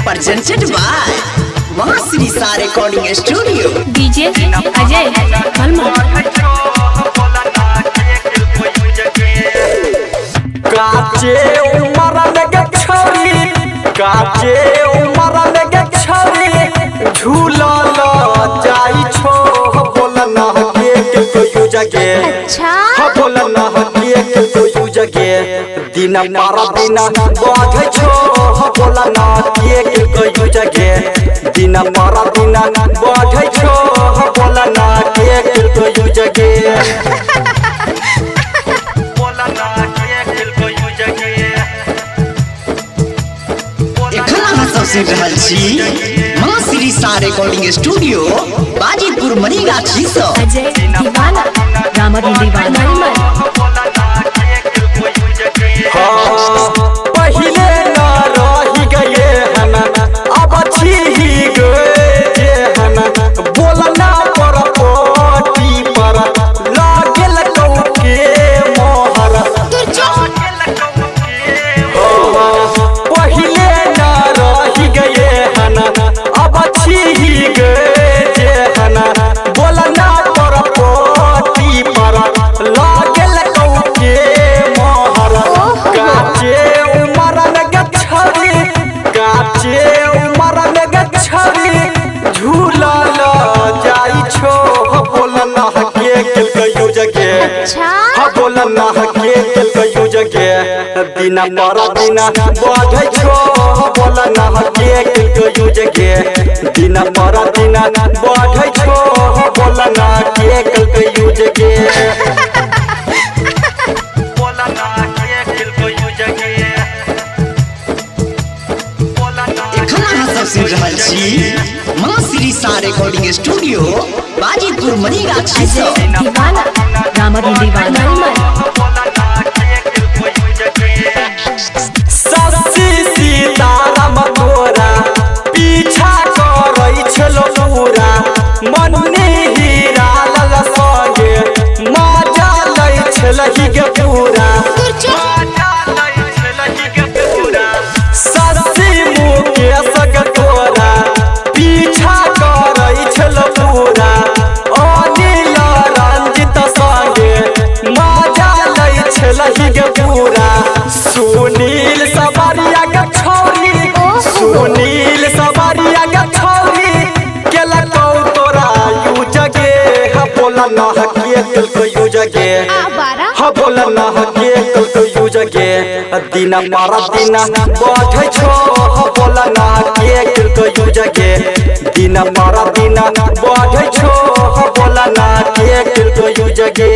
Presented by Mahasrisa Recording Studio. DJ Ajay Malma. काचे उमर लगे छौरी काचे उमर लगे छौरी झूला ला जाई छो बोलना के कोई जगे अच्छा बोलना के कोई जगे दिन मारा दिन बाधे छो बोलना के कोई जगे दिन मारा दिन बाधे छो बोलना के कोई जगे सुन रहल छी महasrisa Recording Studio बाजीपुर मनीगाछी से अजय दीवाना रामधन दीवाना पहले न रही गए हना अब छी ही गए हना बोलना पर पोटी पर लागल कौके मोहर पहले न रही गए हना अब छी ही गए हना बोलना पर पोटी पर लागल कौके मोहर काचे उमर लगे छौरी काचे उमर लगे छौरी झूला ला जाई छो बोलना के कहियो जगे अच्छा बोलना के कहियो जगे दिन पर दिन बाधे छो बोलना के कहियो जगे दिन पर दिन बाधे छो बोलना के कहियो जगे सुन रहल छी महasrisa Recording Studio बाजीपुर मनीगाछी से अजय दीवाना रामधन दीवाना सस्सी सीताराम तोरा पीछा करै छलो पूरा मन्नी हीरा लल संगे मजा लै छलहि गे पूरा सस्सी मुकेश गे तोरा पीछा करै छलो पूरा अनिल रंजित संगे मजा लै छलहि गे पूरा सुनील सवारिया गे छौरी सुनील सवारिया गे छौरी केला कौ तोरा यू जगे बोलना के कहियो जगे बोलना के कहियो जगे दिन मारा दिन बाधे छो बोलना के कहियो जगे दिन मारा दिन बाधे छो बोलना के कहियो जगे